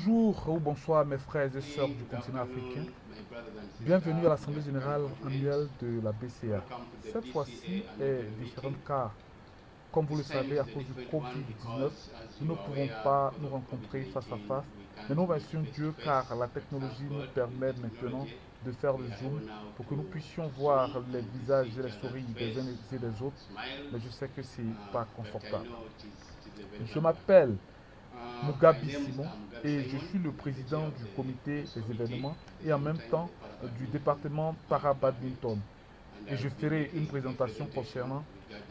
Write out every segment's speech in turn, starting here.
Bonjour ou bonsoir mes frères et sœurs du continent africain. Bienvenue à l'Assemblée générale annuelle de la BCA. Cette fois-ci est différente car, comme vous le savez, à cause du Covid-19, nous ne pouvons pas nous rencontrer face à face. Mais nous remercions Dieu car la technologie nous permet maintenant de faire le Zoom pour que nous puissions voir les visages et les sourires des uns et des autres. Mais je sais que ce n'est pas confortable. Je m'appelle Mugabi Simon et je suis le président du comité des événements et en même temps du département para-badminton. Et je ferai une présentation concernant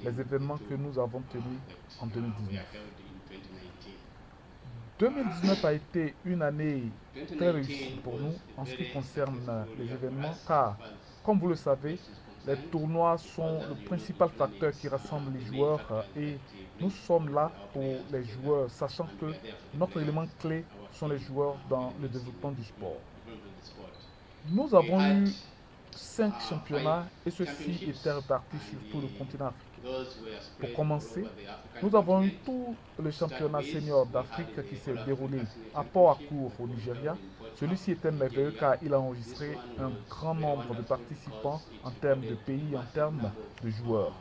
les événements que nous avons tenus en 2019. 2019 a été une année très réussie pour nous en ce qui concerne les événements car, comme vous le savez, les tournois sont le principal facteur qui rassemble les joueurs et nous sommes là pour les joueurs, sachant que notre élément clé sont les joueurs dans le développement du sport. Nous avons eu 5 championnats et ceux-ci étaient répartis sur tout le continent africain. Pour commencer, nous avons eu tout le championnat senior d'Afrique qui s'est déroulé à Port-Harcourt au Nigeria. Celui-ci était merveilleux car il a enregistré un grand nombre de participants en termes de pays, en termes de joueurs.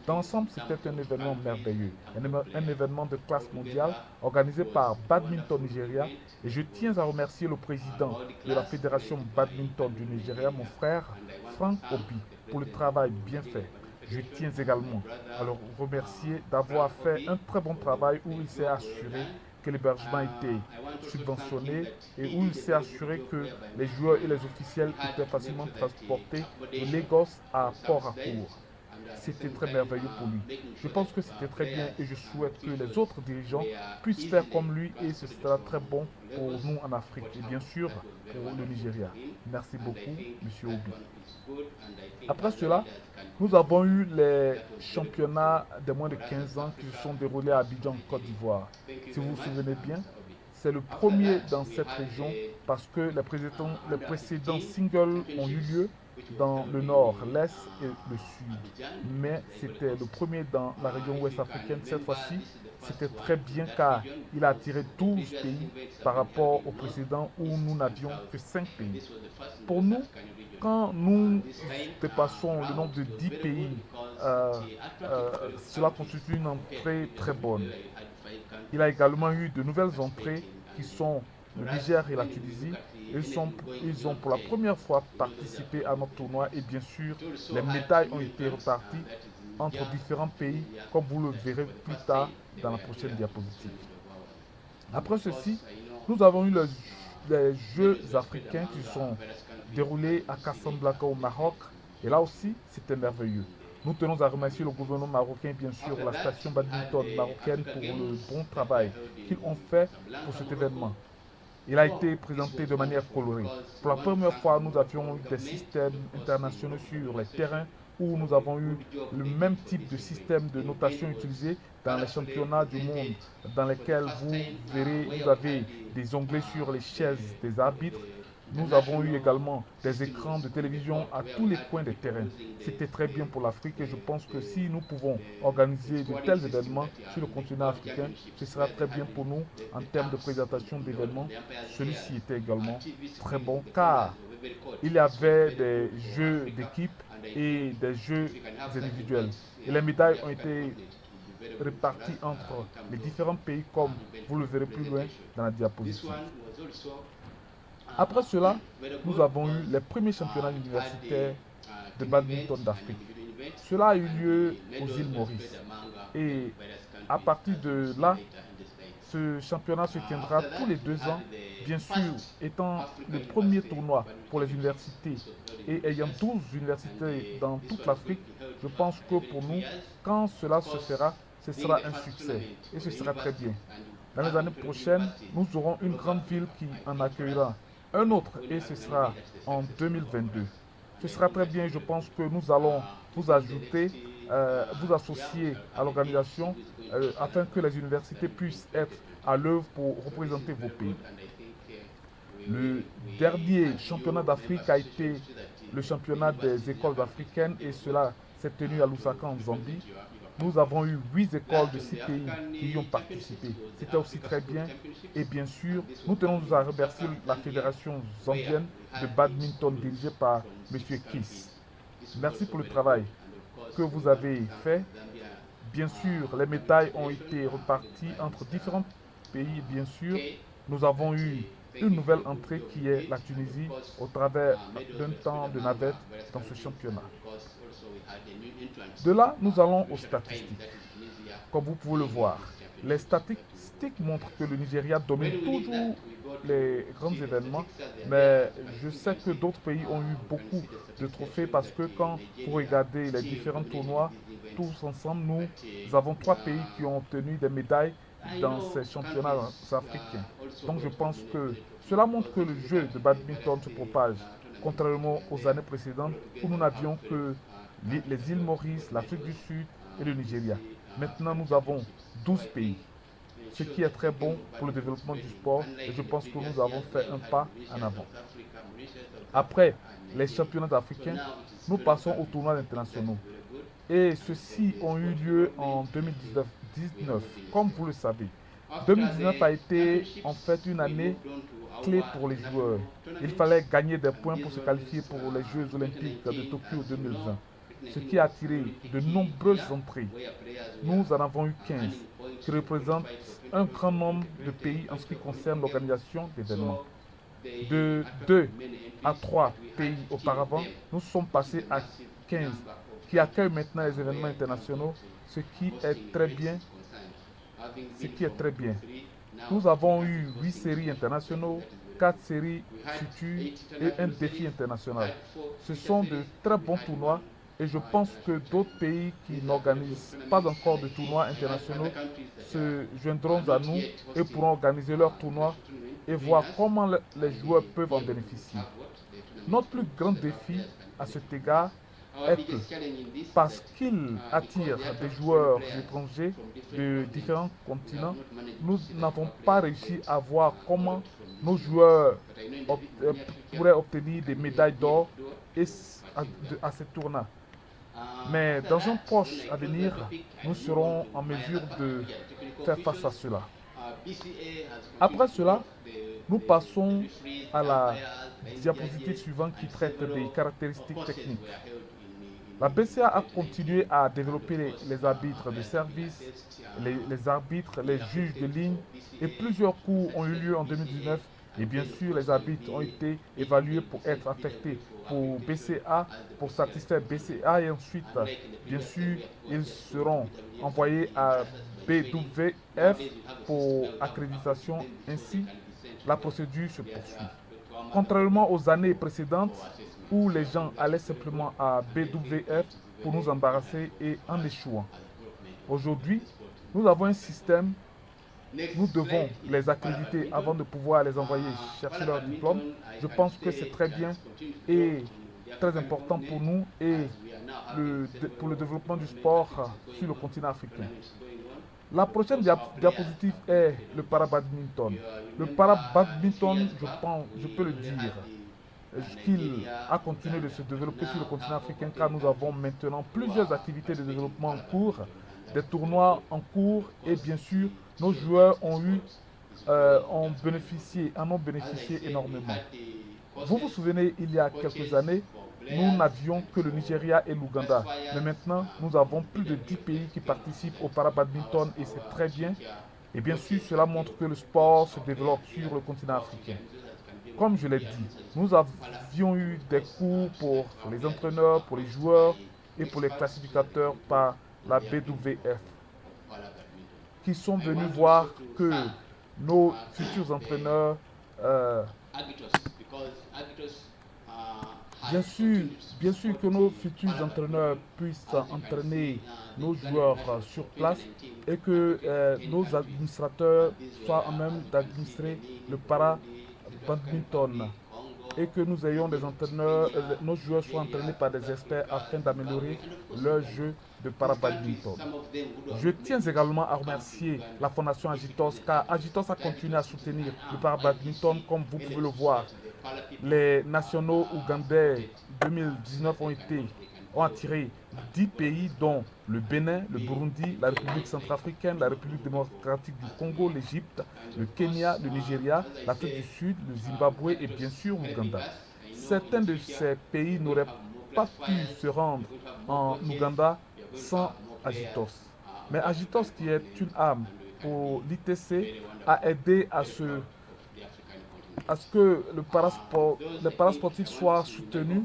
Dans l'ensemble, c'était un événement merveilleux, un événement de classe mondiale organisé par Badminton Nigeria. Et je tiens à remercier le président de la Fédération Badminton du Nigeria, mon frère Frank Obi, pour le travail bien fait. Je tiens également à le remercier d'avoir fait un très bon travail où il s'est assuré que l'hébergement était subventionné et où il s'est assuré que les joueurs et les officiels étaient facilement transportés de Lagos à Port-Harcourt. C'était très merveilleux pour lui. Je pense que c'était très bien et je souhaite que les autres dirigeants puissent faire comme lui et ce sera très bon pour nous en Afrique et bien sûr pour le Nigeria. Merci beaucoup, Monsieur Obi. Après cela, nous avons eu les championnats des moins de 15 ans qui se sont déroulés à Abidjan, en Côte d'Ivoire. Si vous vous souvenez bien, c'est le premier dans cette région parce que les précédents singles ont eu lieu dans le nord, l'est et le sud. Mais c'était le premier dans la région ouest africaine. Cette fois-ci, c'était très bien car il a attiré 12 pays par rapport au précédent où nous n'avions que 5 pays. Pour nous, quand nous dépassons le nombre de 10 pays, euh, cela constitue une entrée très bonne. Il a également eu de nouvelles entrées qui sont le Niger et la Tunisie. Ils ont pour la première fois participé à notre tournoi et bien sûr, les médailles ont été reparties entre différents pays, comme vous le verrez plus tard dans la prochaine diapositive. Après ceci, nous avons eu les Jeux africains qui sont déroulés à Casablanca au Maroc. Et là aussi, c'était merveilleux. Nous tenons à remercier le gouvernement marocain, bien sûr, la station badminton marocaine pour le bon travail qu'ils ont fait pour cet événement. Il a été présenté de manière colorée. Pour la première fois, nous avions eu des systèmes internationaux sur les terrains où nous avons eu le même type de système de notation utilisé dans les championnats du monde, dans lesquels vous verrez, vous avez des onglets sur les chaises des arbitres. Nous avons eu également des écrans de télévision à tous les coins des terrains. C'était très bien pour l'Afrique et je pense que si nous pouvons organiser de tels événements sur le continent africain, ce sera très bien pour nous en termes de présentation d'événements. Celui-ci était également très bon car il y avait des jeux d'équipe et des jeux individuels. Et les médailles ont été réparties entre les différents pays comme vous le verrez plus loin dans la diapositive. Après cela, nous avons eu les premiers championnats universitaires de badminton d'Afrique. Cela a eu lieu aux îles Maurice. Et à partir de là, ce championnat se tiendra tous les 2 ans, bien sûr, étant le premier tournoi pour les universités et ayant 12 universités dans toute l'Afrique. Je pense que pour nous, quand cela se fera, ce sera un succès et ce sera très bien. Dans les années prochaines, nous aurons une grande ville qui en accueillera un autre et ce sera en 2022. Ce sera très bien, je pense que nous allons vous ajouter, vous associer à l'organisation afin que les universités puissent être à l'œuvre pour représenter vos pays. Le dernier championnat d'Afrique a été le championnat des écoles africaines et cela s'est tenu à Lusaka en Zambie. Nous avons eu 8 écoles de 6 pays qui y ont participé. C'était aussi très bien. Et bien sûr, nous tenons à remercier la Fédération zambienne de badminton dirigée par M. Kiss. Merci pour le travail que vous avez fait. Bien sûr, les médailles ont été reparties entre différents pays. Bien sûr, nous avons eu une nouvelle entrée qui est la Tunisie au travers d'un temps de navette dans ce championnat. De là, nous allons aux statistiques. Comme vous pouvez le voir, les statistiques montrent que le Nigeria domine toujours les grands événements, mais je sais que d'autres pays ont eu beaucoup de trophées parce que quand vous regardez les différents tournois, tous ensemble, nous avons 3 pays qui ont obtenu des médailles dans ces championnats africains. Donc je pense que cela montre que le jeu de badminton se propage, contrairement aux années précédentes où nous n'avions que les îles Maurice, l'Afrique du Sud et le Nigeria. Maintenant, nous avons 12 pays, ce qui est très bon pour le développement du sport et je pense que nous avons fait un pas en avant. Après les championnats africains, nous passons aux tournois internationaux. Et ceux-ci ont eu lieu en 2019. Comme vous le savez, 2019 a été en fait une année clé pour les joueurs. Il fallait gagner des points pour se qualifier pour les Jeux olympiques de Tokyo 2020, ce qui a attiré de nombreuses entrées. Nous en avons eu 15, qui représentent un grand nombre de pays en ce qui concerne l'organisation d'événements. De 2 à 3 pays auparavant, nous sommes passés à 15 qui accueillent maintenant les événements internationaux, ce qui est très bien. Nous avons eu 8 séries internationaux, 4 séries futures et un défi international. Ce sont de très bons tournois et je pense que d'autres pays qui n'organisent pas encore de tournois internationaux se joindront à nous et pourront organiser leurs tournois et voir comment les joueurs peuvent en bénéficier. Notre plus grand défi à cet égard est que, parce qu'il attire des joueurs étrangers de différents continents, nous n'avons pas réussi à voir comment nos joueurs pourraient obtenir des médailles d'or à ces tournois. Mais dans un proche avenir, nous serons en mesure de faire face à cela. Après cela, nous passons à la diapositive suivante qui traite des caractéristiques techniques. La BCA a continué à développer les arbitres de service, les arbitres, les juges de ligne et plusieurs cours ont eu lieu en 2019 et bien sûr les arbitres ont été évalués pour être affectés pour BCA, pour satisfaire BCA et ensuite bien sûr ils seront envoyés à BWF pour accréditation. Ainsi, la procédure se poursuit. Contrairement aux années précédentes où les gens allaient simplement à BWF pour nous embarrasser et en échouant. Aujourd'hui, nous avons un système, nous devons les accréditer avant de pouvoir les envoyer chercher leur diplôme. Je pense que c'est très bien et très important pour nous et pour le développement du sport sur le continent africain. La prochaine diapositive est le para-badminton. Le para-badminton, je peux le dire, qu'il a continué de se développer sur le continent africain car nous avons maintenant plusieurs activités de développement en cours, des tournois en cours et bien sûr nos joueurs en ont bénéficié énormément. Vous vous souvenez, il y a quelques années, nous n'avions que le Nigeria et l'Ouganda. Mais maintenant, nous avons plus de 10 pays qui participent au para-badminton et c'est très bien. Et bien sûr, cela montre que le sport se développe sur le continent africain. Comme je l'ai dit, nous avions eu des cours pour les entraîneurs, pour les joueurs et pour les classificateurs par la BWF qui sont venus voir que nos futurs entraîneurs, bien sûr que nos futurs entraîneurs puissent entraîner nos joueurs sur place et que nos administrateurs soient en même d'administrer le para-badminton et que nous ayons des entraîneurs, nos joueurs soient entraînés par des experts afin d'améliorer leur jeu de para-badminton. Je tiens également à remercier la Fondation Agitos car Agitos a continué à soutenir le para-badminton comme vous pouvez le voir. Les nationaux ougandais 2019 ont été ont attiré 10 pays dont le Bénin, le Burundi, la République centrafricaine, la République démocratique du Congo, l'Égypte, le Kenya, le Nigeria, l'Afrique du Sud, le Zimbabwe et bien sûr l'Ouganda. Certains de ces pays n'auraient pas pu se rendre en Ouganda sans Agitos. Mais Agitos, qui est une arme pour l'ITC, a aidé à ce que les parasportifs soient soutenus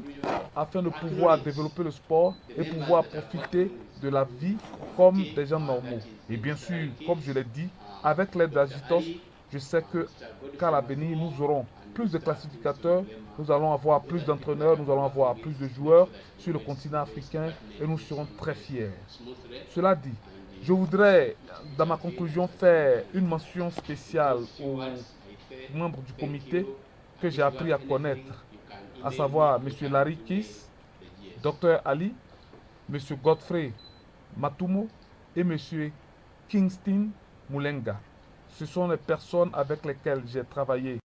afin de pouvoir développer le sport et pouvoir profiter de la vie comme des gens normaux. Et bien sûr, comme je l'ai dit, avec l'aide d'Agitos, je sais qu'à l'avenir, nous aurons plus de classificateurs, nous allons avoir plus d'entraîneurs, nous allons avoir plus de joueurs sur le continent africain et nous serons très fiers. Cela dit, je voudrais, dans ma conclusion, faire une mention spéciale aux membres du comité que j'ai appris à connaître, à savoir M. Larry Kiss, Dr Ali, M. Godfrey Matumo et M. Kingston Moulenga. Ce sont les personnes avec lesquelles j'ai travaillé